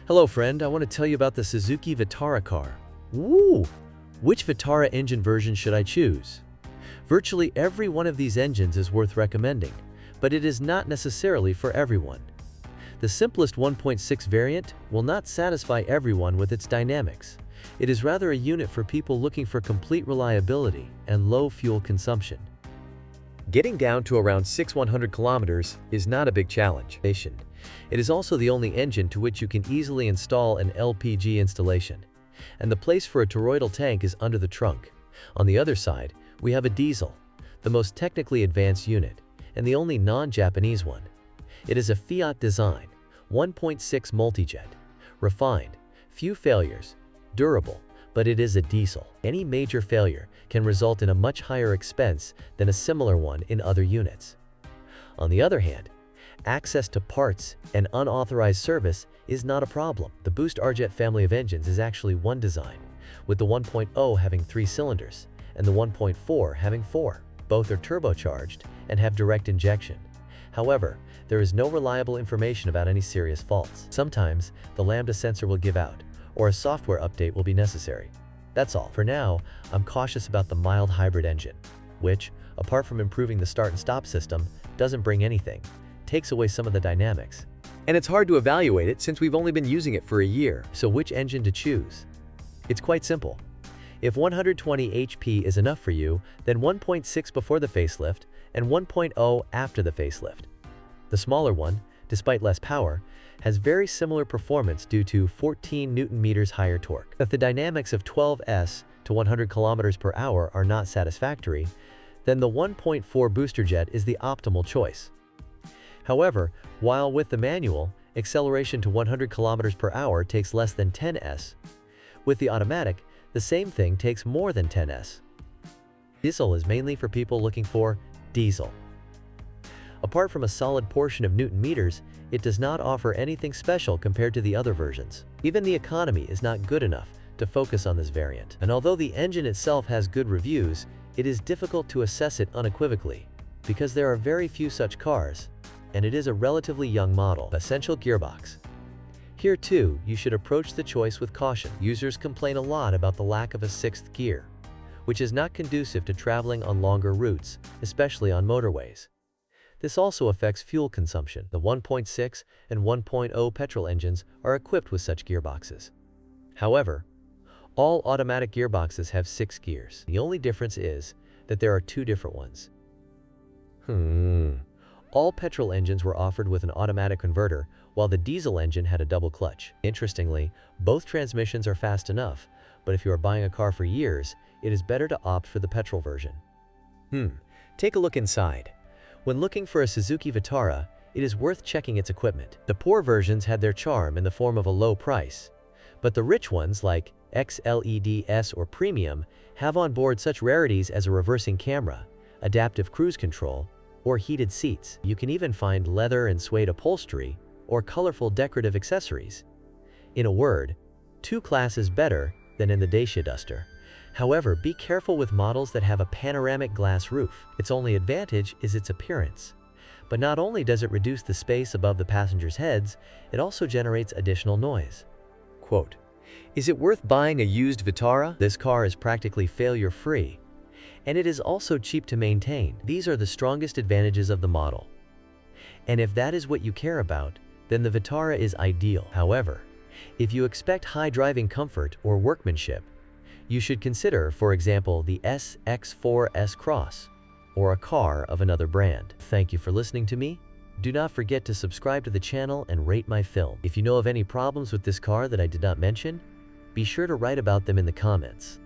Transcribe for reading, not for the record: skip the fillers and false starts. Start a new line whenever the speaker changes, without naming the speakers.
Hello friend, I want to tell you about the Suzuki Vitara car. Woo! Which Vitara engine version should I choose? Virtually every one of these engines is worth recommending, but it is not necessarily for everyone. The simplest 1.6 variant will not satisfy everyone with its dynamics. It is rather a unit for people looking for complete reliability and low fuel consumption. Getting down to around 600 kilometers is not a big challenge. It is also the only engine to which you can easily install an LPG installation. And the place for a toroidal tank is under the trunk. On the other side, we have a diesel, the most technically advanced unit, and the only non-Japanese one. It is a Fiat design, 1.6 multijet, refined, few failures, durable, but it is a diesel. Any major failure can result in a much higher expense than a similar one in other units. On the other hand, access to parts and unauthorized service is not a problem. The Boost RJet family of engines is actually one design, with the 1.0 having 3 cylinders and the 1.4 having 4. Both are turbocharged and have direct injection. However, there is no reliable information about any serious faults. Sometimes, the lambda sensor will give out, or a software update will be necessary. That's all. For now, I'm cautious about the mild hybrid engine, which, apart from improving the start and stop system, doesn't bring anything, takes away some of the dynamics. And it's hard to evaluate it since we've only been using it for a year. So which engine to choose? It's quite simple. If 120 HP is enough for you, then 1.6 before the facelift and 1.0 after the facelift. The smaller one, despite less power, has very similar performance due to 14 Nm higher torque. If the dynamics of 12S to 100 km per hour are not satisfactory, then the 1.4 booster jet is the optimal choice. However, while with the manual, acceleration to 100 km per hour takes less than 10s, with the automatic, the same thing takes more than 10s. Diesel is mainly for people looking for diesel. Apart from a solid portion of Newton meters, it does not offer anything special compared to the other versions. Even the economy is not good enough to focus on this variant. And although the engine itself has good reviews, it is difficult to assess it unequivocally, because there are very few such cars, and it is a relatively young model. Essential gearbox. Here too, you should approach the choice with caution. Users complain a lot about the lack of a 6th gear, which is not conducive to traveling on longer routes, especially on motorways. This also affects fuel consumption. The 1.6 and 1.0 petrol engines are equipped with such gearboxes. However, all automatic gearboxes have 6 gears. The only difference is that there are 2 different ones. All petrol engines were offered with an automatic converter, while the diesel engine had a double clutch. Interestingly, both transmissions are fast enough, but if you are buying a car for years, it is better to opt for the petrol version. Take a look inside. When looking for a Suzuki Vitara, it is worth checking its equipment. The poor versions had their charm in the form of a low price, but the rich ones like XLEDS or Premium have on board such rarities as a reversing camera, adaptive cruise control, or heated seats. You can even find leather and suede upholstery or colorful decorative accessories. In a word, 2 classes better than in the Dacia Duster. However, be careful with models that have a panoramic glass roof. Its only advantage is its appearance. But not only does it reduce the space above the passengers' heads, it also generates additional noise. Quote, "Is it worth buying a used Vitara? This car is practically failure-free, and it is also cheap to maintain. These are the strongest advantages of the model. And if that is what you care about, then the Vitara is ideal. However, if you expect high driving comfort or workmanship, you should consider, for example, the SX4 S-Cross, or a car of another brand." Thank you for listening to me. Do not forget to subscribe to the channel and rate my film. If you know of any problems with this car that I did not mention, be sure to write about them in the comments.